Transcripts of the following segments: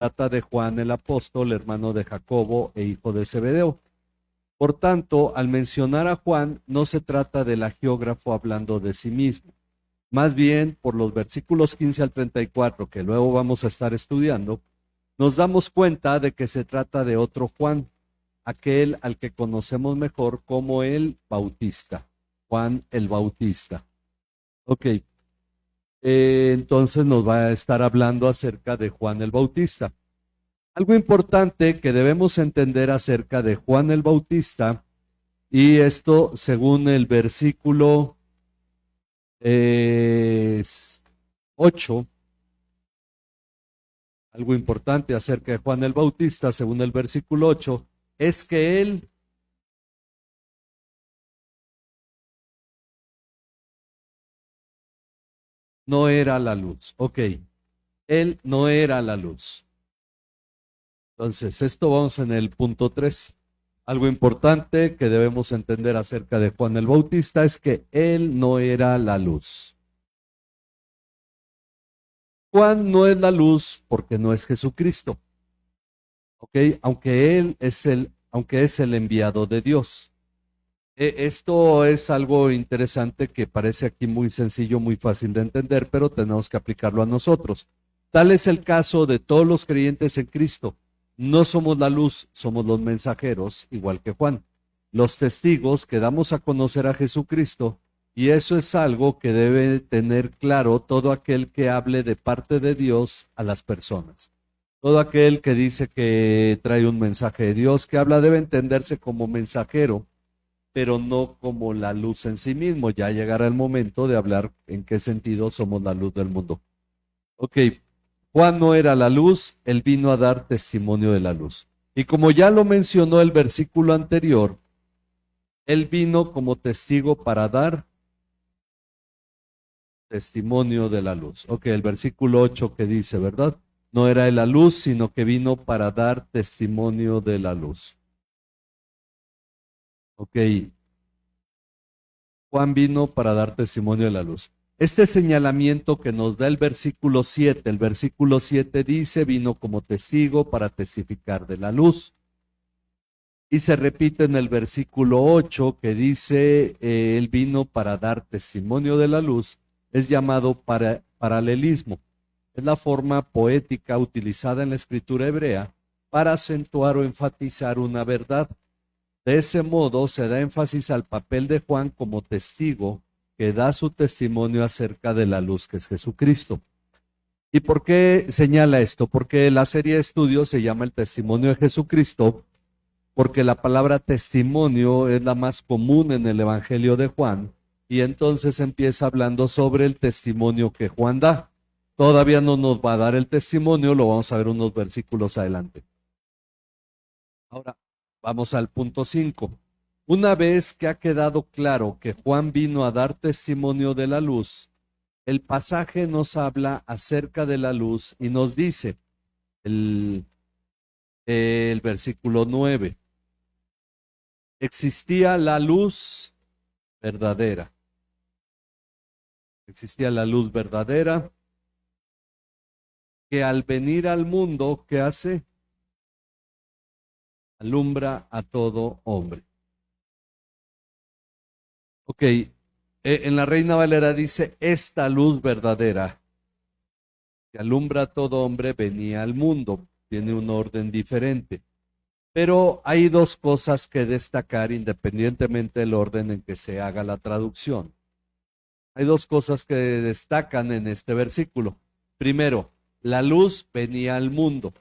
trata de Juan el apóstol, hermano de Jacobo e hijo de Zebedeo. Por tanto, al mencionar a Juan, no se trata del hagiógrafo hablando de sí mismo. Más bien, por los versículos 15 al 34, que luego vamos a estar estudiando, nos damos cuenta de que se trata de otro Juan, aquel al que conocemos mejor como el Bautista, Juan el Bautista. Ok, entonces nos va a estar hablando acerca de Juan el Bautista. Algo importante que debemos entender acerca de Juan el Bautista, y esto según el versículo 8, algo importante acerca de Juan el Bautista, según el versículo 8, es que él no era la luz. Ok, él no era la luz. Entonces, esto vamos en el punto 3. Algo importante que debemos entender acerca de Juan el Bautista es que él no era la luz. Juan no es la luz porque no es Jesucristo. Ok, aunque es el enviado de Dios. Esto es algo interesante que parece aquí muy sencillo, muy fácil de entender, pero tenemos que aplicarlo a nosotros. Tal es el caso de todos los creyentes en Cristo. No somos la luz, somos los mensajeros, igual que Juan, los testigos que damos a conocer a Jesucristo, y eso es algo que debe tener claro todo aquel que hable de parte de Dios a las personas. Todo aquel que dice que trae un mensaje de Dios, que habla, debe entenderse como mensajero, pero no como la luz en sí mismo. Ya llegará el momento de hablar en qué sentido somos la luz del mundo. Ok, Juan no era la luz, él vino a dar testimonio de la luz. Y como ya lo mencionó el versículo anterior, él vino como testigo para dar testimonio de la luz. Ok, el versículo 8 que dice, ¿verdad? No era él la luz, sino que vino para dar testimonio de la luz. Ok, Juan vino para dar testimonio de la luz. Este señalamiento que nos da el versículo 7 dice, vino como testigo para testificar de la luz. Y se repite en el versículo 8 que dice, él vino para dar testimonio de la luz, es llamado paralelismo. Es la forma poética utilizada en la escritura hebrea para acentuar o enfatizar una verdad. De ese modo se da énfasis al papel de Juan como testigo que da su testimonio acerca de la luz que es Jesucristo. ¿Y por qué señala esto? Porque la serie de estudios se llama el testimonio de Jesucristo, porque la palabra testimonio es la más común en el Evangelio de Juan, y entonces empieza hablando sobre el testimonio que Juan da. Todavía no nos va a dar el testimonio, lo vamos a ver unos versículos adelante. Ahora, vamos al punto 5. Una vez que ha quedado claro que Juan vino a dar testimonio de la luz, el pasaje nos habla acerca de la luz y nos dice, el, el versículo 9, existía la luz verdadera. Existía la luz verdadera que al venir al mundo, ¿qué hace? Alumbra a todo hombre. Ok, en la Reina Valera dice, esta luz verdadera que alumbra a todo hombre venía al mundo. Tiene un orden diferente. Pero hay dos cosas que destacar independientemente del orden en que se haga la traducción. Hay dos cosas que destacan en este versículo. Primero, la luz venía al mundo.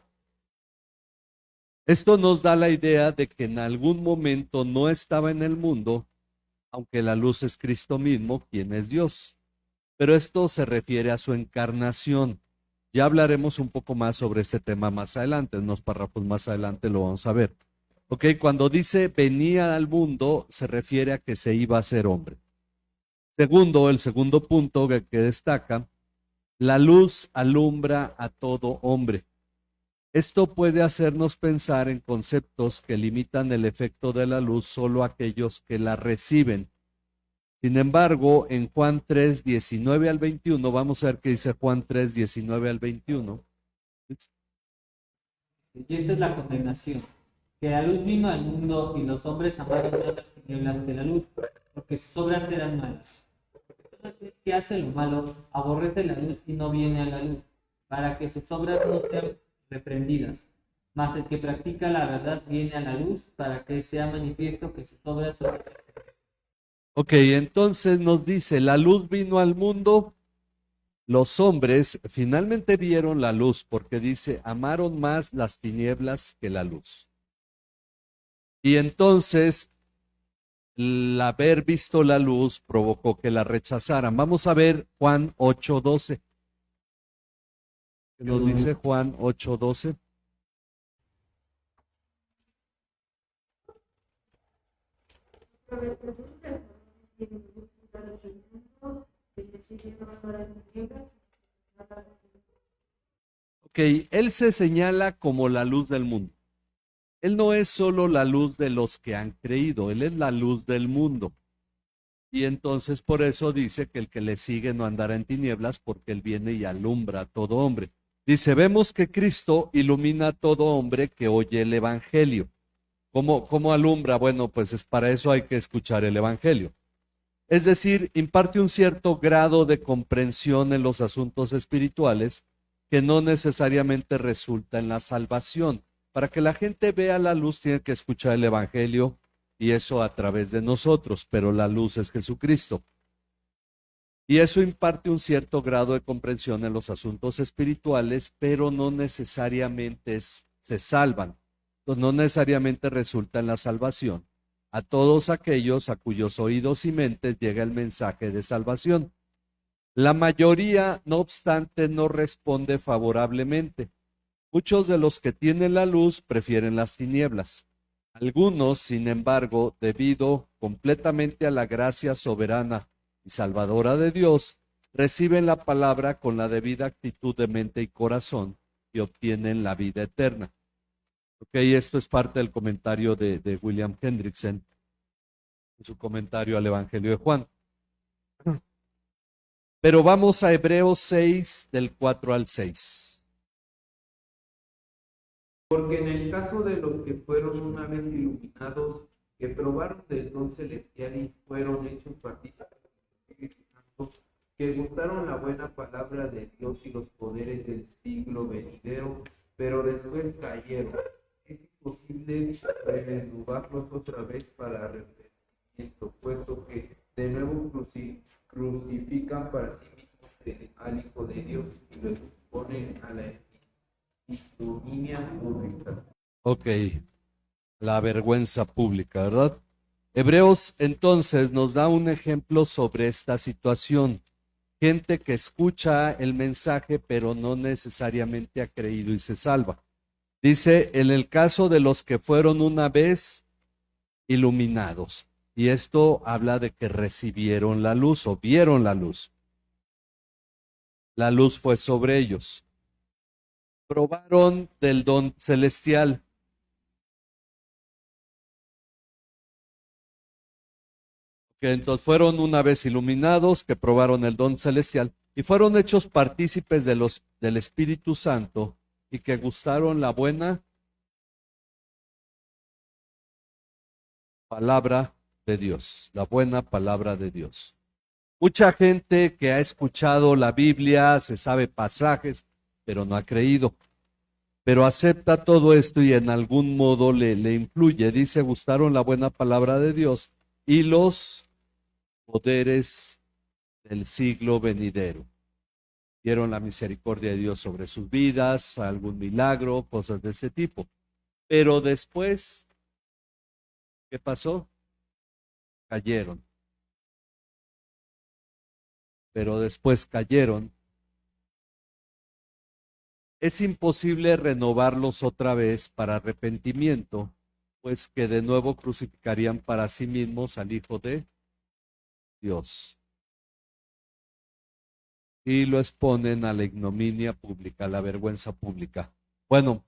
Esto nos da la idea de que en algún momento no estaba en el mundo, aunque la luz es Cristo mismo, quien es Dios. Pero esto se refiere a su encarnación. Ya hablaremos un poco más sobre este tema más adelante, en unos párrafos más adelante lo vamos a ver. Ok, cuando dice venía al mundo, se refiere a que se iba a ser hombre. Segundo, el segundo punto que destaca, la luz alumbra a todo hombre. Esto puede hacernos pensar en conceptos que limitan el efecto de la luz solo a aquellos que la reciben. Sin embargo, en Juan 3, 19 al 21, vamos a ver qué dice Juan 3, 19 al 21. Y esta es la condenación, que la luz vino al mundo y los hombres amaron más las tinieblas que la luz, porque sus obras eran malas. Todo aquel que hace lo malo aborrece la luz y no viene a la luz, para que sus obras no sean reprendidas. Mas el que practica la verdad viene a la luz, para que sea manifiesto que sus obras son hechas. Ok, entonces nos dice, la luz vino al mundo, los hombres finalmente vieron la luz, porque dice, amaron más las tinieblas que la luz. Y entonces, el haber visto la luz provocó que la rechazaran. Vamos a ver Juan 8:12. ¿Qué nos dice Juan 8:12? Ok, él se señala como la luz del mundo. Él no es solo la luz de los que han creído, él es la luz del mundo. Y entonces por eso dice que el que le sigue no andará en tinieblas, porque él viene y alumbra a todo hombre. Dice, vemos que Cristo ilumina a todo hombre que oye el Evangelio. ¿Cómo alumbra? Bueno, pues es para eso hay que escuchar el Evangelio. Es decir, imparte un cierto grado de comprensión en los asuntos espirituales que no necesariamente resulta en la salvación. Para que la gente vea la luz tiene que escuchar el Evangelio y eso a través de nosotros, pero la luz es Jesucristo. Y eso imparte un cierto grado de comprensión en los asuntos espirituales, pero no necesariamente se salvan. Entonces, no necesariamente resulta en la salvación a todos aquellos a cuyos oídos y mentes llega el mensaje de salvación. La mayoría, no obstante, no responde favorablemente. Muchos de los que tienen la luz prefieren las tinieblas. Algunos, sin embargo, debido completamente a la gracia soberana y salvadora de Dios, reciben la palabra con la debida actitud de mente y corazón y obtienen la vida eterna. Ok, esto es parte del comentario de William Hendrickson en su comentario al Evangelio de Juan. Pero vamos a Hebreos 6, del 4 al 6. Porque en el caso de los que fueron una vez iluminados, que probaron del don celestial y fueron hechos partícipes del Espíritu Santo, que gustaron la buena palabra de Dios y los poderes del siglo venidero, pero después cayeron. Es imposible renovarlos otra vez para arrepentimiento, puesto que de nuevo crucifican para sí mismos al Hijo de Dios y lo exponen a la ignominia pública. Ok, la vergüenza pública, ¿verdad? Hebreos entonces nos da un ejemplo sobre esta situación. Gente que escucha el mensaje pero no necesariamente ha creído y se salva. Dice, en el caso de los que fueron una vez iluminados, y esto habla de que recibieron la luz o vieron la luz. La luz fue sobre ellos. Probaron del don celestial. Que entonces fueron una vez iluminados, que probaron el don celestial y fueron hechos partícipes del Espíritu Santo y que gustaron la buena palabra de Dios, la buena palabra de Dios. Mucha gente que ha escuchado la Biblia, se sabe pasajes, pero no ha creído. Pero acepta todo esto y en algún modo le influye. Dice, gustaron la buena palabra de Dios y los poderes del siglo venidero. Vieron la misericordia de Dios sobre sus vidas, algún milagro, cosas de ese tipo. Pero después, ¿qué pasó? Cayeron. Pero después cayeron. Es imposible renovarlos otra vez para arrepentimiento, pues que de nuevo crucificarían para sí mismos al Hijo de Dios. Y lo exponen a la ignominia pública, a la vergüenza pública. Bueno,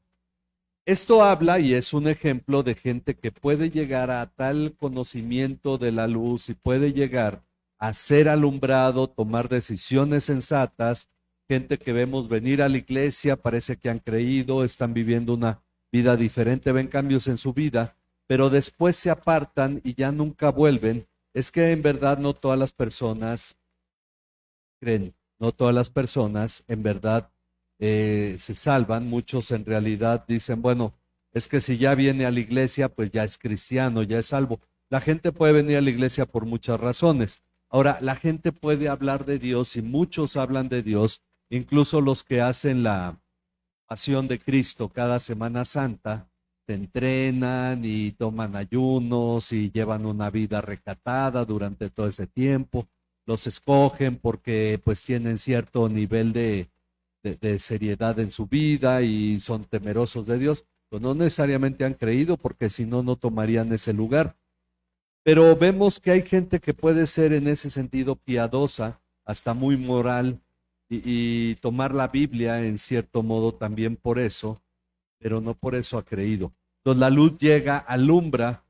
esto habla y es un ejemplo de gente que puede llegar a tal conocimiento de la luz y puede llegar a ser alumbrado, tomar decisiones sensatas, gente que vemos venir a la iglesia, parece que han creído, están viviendo una vida diferente, ven cambios en su vida, pero después se apartan y ya nunca vuelven. Es que en verdad no todas las personas creen, no todas las personas en verdad se salvan. Muchos en realidad dicen, bueno, es que si ya viene a la iglesia, pues ya es cristiano, ya es salvo. La gente puede venir a la iglesia por muchas razones. Ahora, la gente puede hablar de Dios y muchos hablan de Dios, incluso los que hacen la pasión de Cristo cada Semana Santa, se entrenan y toman ayunos y llevan una vida recatada durante todo ese tiempo. Los escogen porque pues tienen cierto nivel de seriedad en su vida y son temerosos de Dios. Pues no necesariamente han creído, porque si no, no tomarían ese lugar. Pero vemos que hay gente que puede ser en ese sentido piadosa, hasta muy moral, y tomar la Biblia en cierto modo también por eso, pero no por eso ha creído. Entonces la luz llega, alumbra,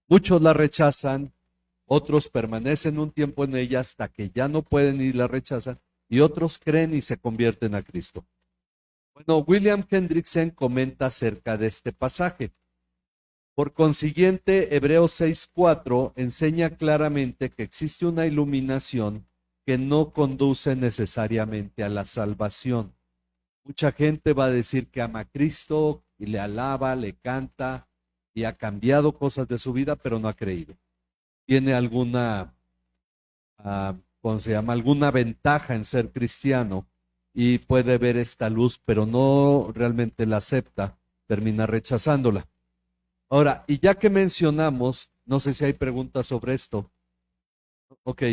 muchos la rechazan, otros permanecen un tiempo en ella hasta que ya no pueden y la rechazan, y otros creen y se convierten a Cristo. Bueno, William Hendrickson comenta acerca de este pasaje. Por consiguiente, Hebreos 6:4 enseña claramente que existe una iluminación que no conduce necesariamente a la salvación. Mucha gente va a decir que ama a Cristo y le alaba, le canta y ha cambiado cosas de su vida, pero no ha creído. Tiene alguna, ¿cómo se llama? Alguna ventaja en ser cristiano y puede ver esta luz, pero no realmente la acepta, termina rechazándola. Ahora, y ya que mencionamos, no sé si hay preguntas sobre esto. Ok,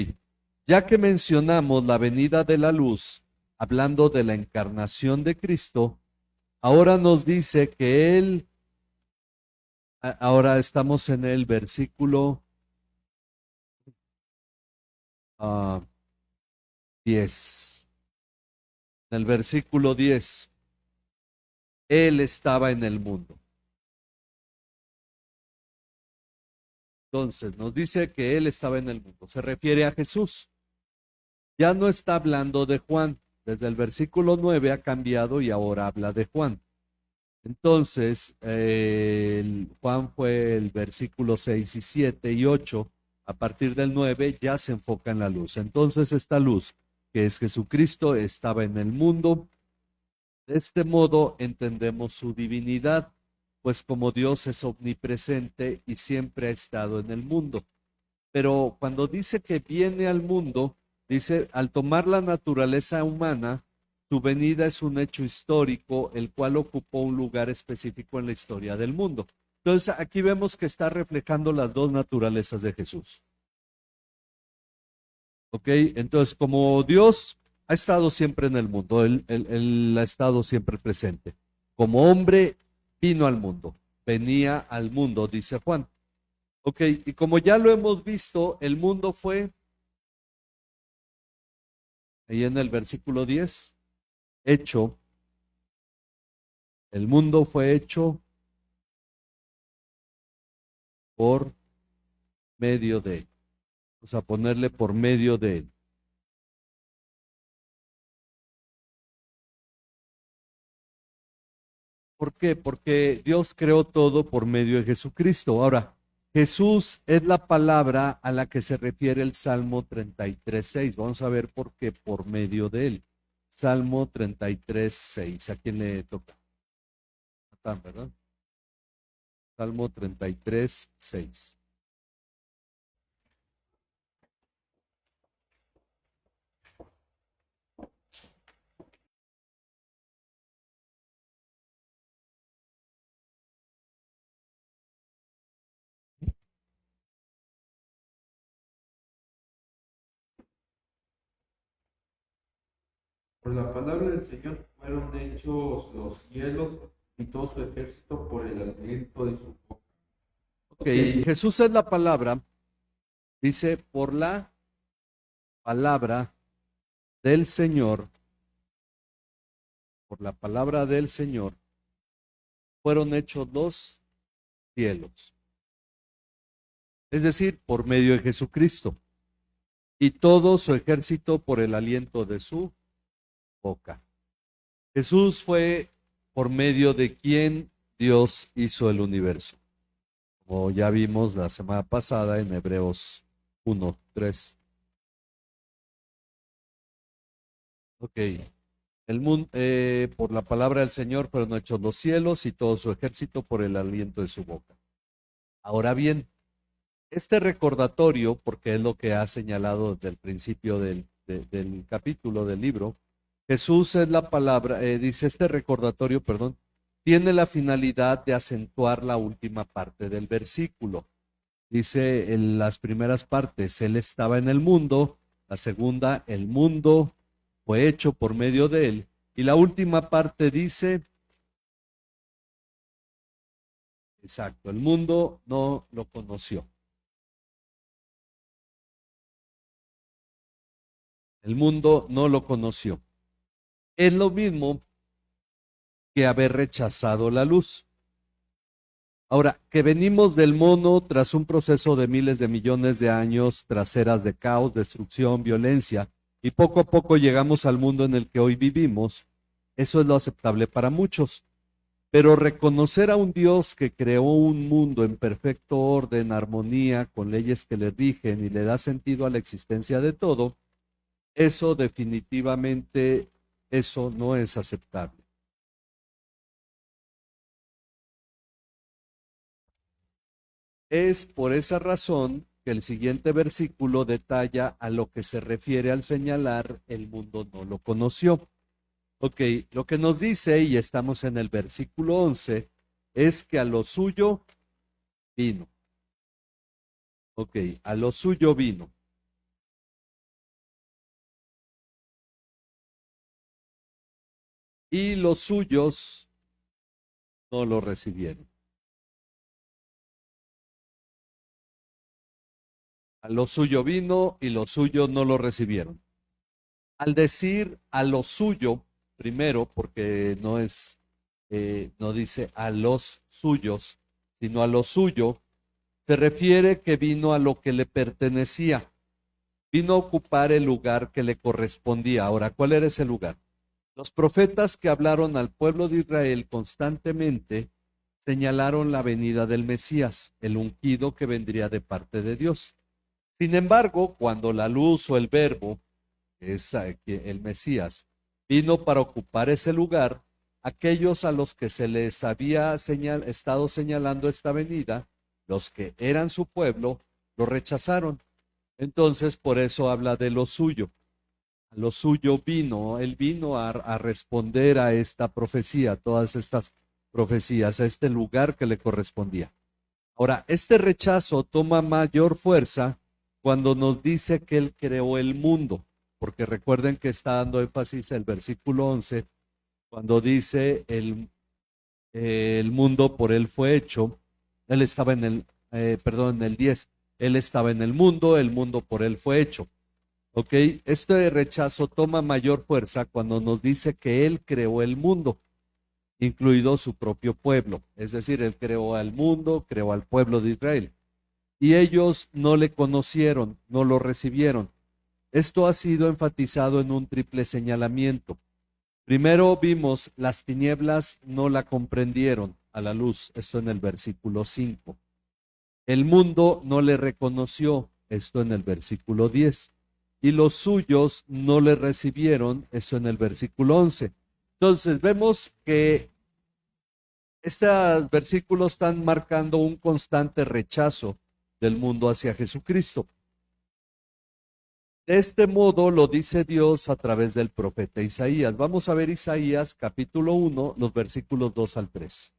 ya que mencionamos la venida de la luz, hablando de la encarnación de Cristo, ahora nos dice que Él, ahora estamos en el versículo 10. En el versículo 10, Él estaba en el mundo. Entonces, nos dice que Él estaba en el mundo. Se refiere a Jesús. Ya no está hablando de Juan. Desde el versículo 9 ha cambiado y ahora habla de Juan. Entonces, Juan fue el versículo 6 y 7 y 8. A partir del 9 ya se enfoca en la luz. Entonces, esta luz, que es Jesucristo, estaba en el mundo. De este modo entendemos su divinidad, pues como Dios es omnipresente y siempre ha estado en el mundo. Pero cuando dice que viene al mundo, dice, al tomar la naturaleza humana, su venida es un hecho histórico, el cual ocupó un lugar específico en la historia del mundo. Entonces, aquí vemos que está reflejando las dos naturalezas de Jesús. ¿Ok? Entonces, como Dios ha estado siempre en el mundo, él ha estado siempre presente. Como hombre, vino al mundo, venía al mundo, dice Juan. Ok, y como ya lo hemos visto, el mundo fue, ahí en el versículo 10, hecho, el mundo fue hecho por medio de él. Vamos a ponerle por medio de él. ¿Por qué? Porque Dios creó todo por medio de Jesucristo. Ahora, Jesús es la palabra a la que se refiere el Salmo 33:6. Vamos a ver por qué, por medio de él. Salmo 33:6. ¿A quién le toca? Natán, ¿verdad? Salmo 33:6. Por la palabra del Señor fueron hechos los cielos y todo su ejército por el aliento de su boca. Ok, Jesús es la palabra, dice, por la palabra del Señor, por la palabra del Señor, fueron hechos los cielos. Es decir, por medio de Jesucristo. Y todo su ejército por el aliento de su boca. Jesús fue por medio de quien Dios hizo el universo. Como ya vimos la semana pasada en Hebreos 1:3. Ok. El mundo, por la palabra del Señor fueron hechos los cielos y todo su ejército por el aliento de su boca. Ahora bien, este recordatorio, porque es lo que ha señalado desde el principio del capítulo del libro, Jesús es la palabra, dice este recordatorio, perdón, tiene la finalidad de acentuar la última parte del versículo. Dice en las primeras partes, Él estaba en el mundo, la segunda, el mundo fue hecho por medio de Él, y la última parte dice, exacto, el mundo no lo conoció. El mundo no lo conoció. Es lo mismo que haber rechazado la luz. Ahora, que venimos del mono tras un proceso de miles de millones de años, tras eras de caos, destrucción, violencia, y poco a poco llegamos al mundo en el que hoy vivimos, eso es lo aceptable para muchos. Pero reconocer a un Dios que creó un mundo en perfecto orden, armonía, con leyes que le rigen y le da sentido a la existencia de todo, eso definitivamente, eso no es aceptable. Es por esa razón que el siguiente versículo detalla a lo que se refiere al señalar el mundo no lo conoció. Ok, lo que nos dice, y estamos en el versículo 11, es que a lo suyo vino. Ok, a lo suyo vino. Y los suyos no lo recibieron. A lo suyo vino y los suyos no lo recibieron. Al decir a lo suyo, primero, porque no es, no dice a los suyos, sino a lo suyo, se refiere que vino a lo que le pertenecía, vino a ocupar el lugar que le correspondía. Ahora, ¿cuál era ese lugar? Los profetas que hablaron al pueblo de Israel constantemente señalaron la venida del Mesías, el ungido que vendría de parte de Dios. Sin embargo, cuando la luz o el verbo, es el Mesías, vino para ocupar ese lugar, aquellos a los que se les había estado señalando esta venida, los que eran su pueblo, lo rechazaron. Entonces, por eso habla de lo suyo. A lo suyo vino, él vino a responder a esta profecía, a todas estas profecías, a este lugar que le correspondía. Ahora, este rechazo toma mayor fuerza cuando nos dice que Él creó el mundo, porque recuerden que está dando énfasis el versículo 11, cuando dice el mundo por Él fue hecho, Él estaba en en el 10, Él estaba en el mundo por Él fue hecho. ¿Ok? Este rechazo toma mayor fuerza cuando nos dice que Él creó el mundo, incluido su propio pueblo. Es decir, Él creó al mundo, creó al pueblo de Israel. Y ellos no le conocieron, no lo recibieron. Esto ha sido enfatizado en un triple señalamiento. Primero vimos, las tinieblas no la comprendieron a la luz, esto en el versículo 5. El mundo no le reconoció, esto en el versículo 10. Y los suyos no le recibieron, eso en el versículo 11. Entonces vemos que estos versículos están marcando un constante rechazo del mundo hacia Jesucristo. De este modo lo dice Dios a través del profeta Isaías. Vamos a ver Isaías capítulo 1, los versículos 2 al 3.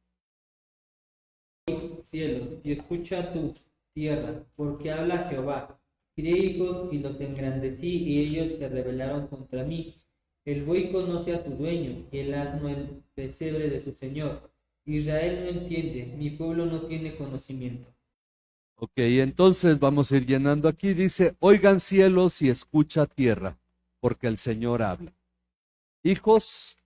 Cielos, y escucha tu tierra, porque habla Jehová. Crié hijos y los engrandecí, y ellos se rebelaron contra mí. El buey conoce a su dueño, y el asno el pesebre de su señor. Israel no entiende, mi pueblo no tiene conocimiento. Ok, entonces vamos a ir llenando aquí. Dice, oigan cielos y escucha tierra, porque el Señor habla. Hijos,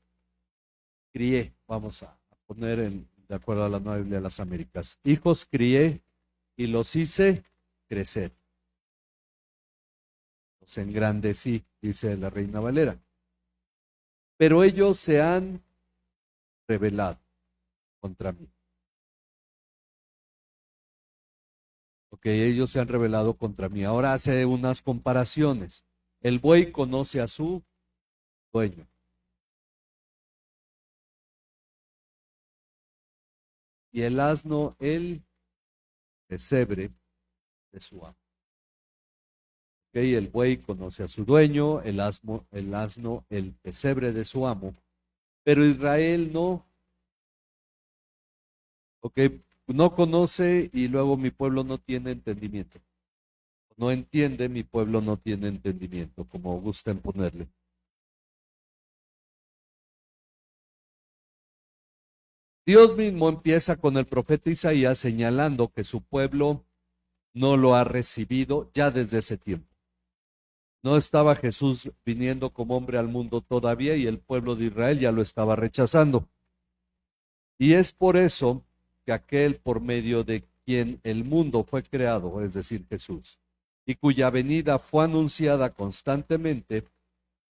crié, vamos a poner de acuerdo a la Nueva Biblia de las Américas. Hijos crié y los hice crecer. Los engrandecí, dice la Reina Valera. Pero ellos se han rebelado contra mí. Ok, ellos se han rebelado contra mí. Ahora hace unas comparaciones. El buey conoce a su dueño. Y el asno, el pesebre de su amo. Ok, el buey conoce a su dueño, el asno, el pesebre de su amo. Pero Israel no. Ok, no conoce y luego mi pueblo no tiene entendimiento. No entiende, mi pueblo no tiene entendimiento, como gusten ponerle. Dios mismo empieza con el profeta Isaías señalando que su pueblo no lo ha recibido ya desde ese tiempo. No estaba Jesús viniendo como hombre al mundo todavía y el pueblo de Israel ya lo estaba rechazando. Y es por eso que aquel por medio de quien el mundo fue creado, es decir, Jesús, y cuya venida fue anunciada constantemente,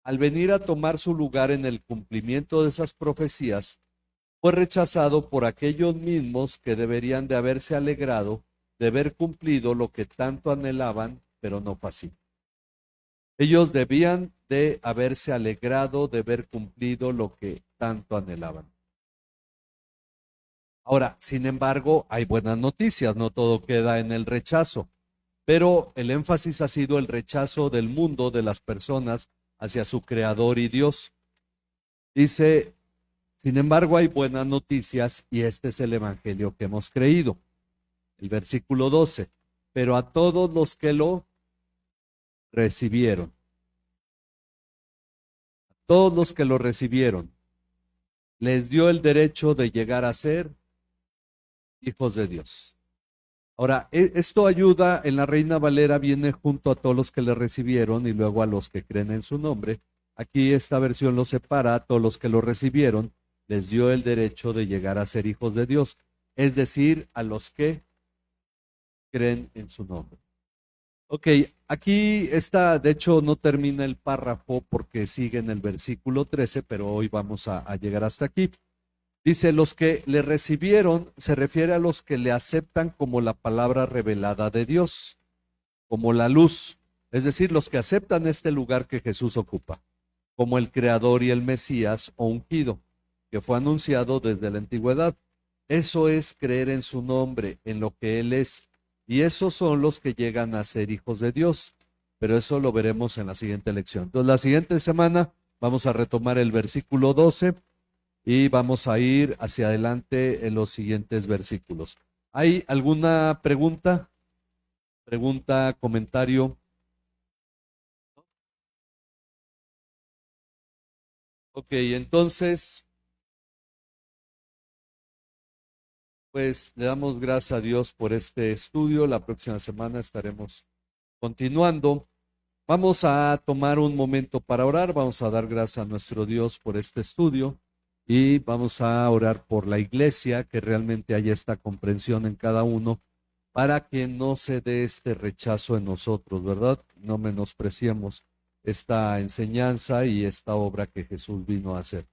al venir a tomar su lugar en el cumplimiento de esas profecías, fue rechazado por aquellos mismos que deberían de haberse alegrado de haber cumplido lo que tanto anhelaban, pero no fue así. Ellos debían de haberse alegrado de haber cumplido lo que tanto anhelaban. Ahora, sin embargo, hay buenas noticias, no todo queda en el rechazo, pero el énfasis ha sido el rechazo del mundo, de las personas, hacia su creador y Dios. Dice, sin embargo, hay buenas noticias y este es el evangelio que hemos creído. El versículo 12, pero a todos los que lo recibieron, a todos los que lo recibieron, les dio el derecho de llegar a ser hijos de Dios. Ahora, esto ayuda, en la Reina Valera viene junto a todos los que le recibieron y luego a los que creen en su nombre. Aquí esta versión lo separa, a todos los que lo recibieron, les dio el derecho de llegar a ser hijos de Dios, es decir, a los que creen en su nombre. Ok, aquí está, de hecho no termina el párrafo porque sigue en el versículo 13, pero hoy vamos a llegar hasta aquí. Dice, los que le recibieron se refiere a los que le aceptan como la palabra revelada de Dios, como la luz, es decir, los que aceptan este lugar que Jesús ocupa, como el Creador y el Mesías o ungido, que fue anunciado desde la antigüedad. Eso es creer en su nombre, en lo que Él es, y esos son los que llegan a ser hijos de Dios, pero eso lo veremos en la siguiente lección. Entonces, la siguiente semana vamos a retomar el versículo 12 y vamos a ir hacia adelante en los siguientes versículos. ¿Hay alguna pregunta? ¿Pregunta, comentario? Ok, entonces, pues le damos gracias a Dios por este estudio. La próxima semana estaremos continuando. Vamos a tomar un momento para orar. Vamos a dar gracias a nuestro Dios por este estudio. Y vamos a orar por la iglesia, que realmente haya esta comprensión en cada uno, para que no se dé este rechazo en nosotros, ¿verdad? No menospreciemos esta enseñanza y esta obra que Jesús vino a hacer.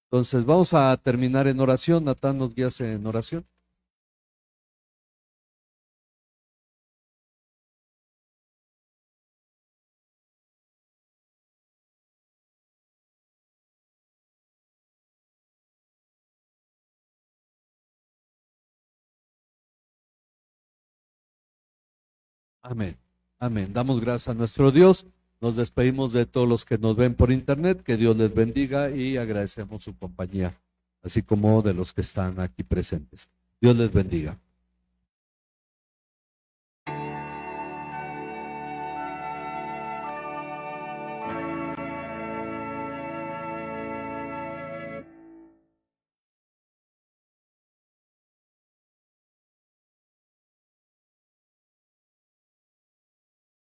Entonces, vamos a terminar en oración. Natán, ¿nos guías en oración? Amén. Amén. Damos gracias a nuestro Dios. Nos despedimos de todos los que nos ven por internet. Que Dios les bendiga y agradecemos su compañía, así como de los que están aquí presentes. Dios les bendiga.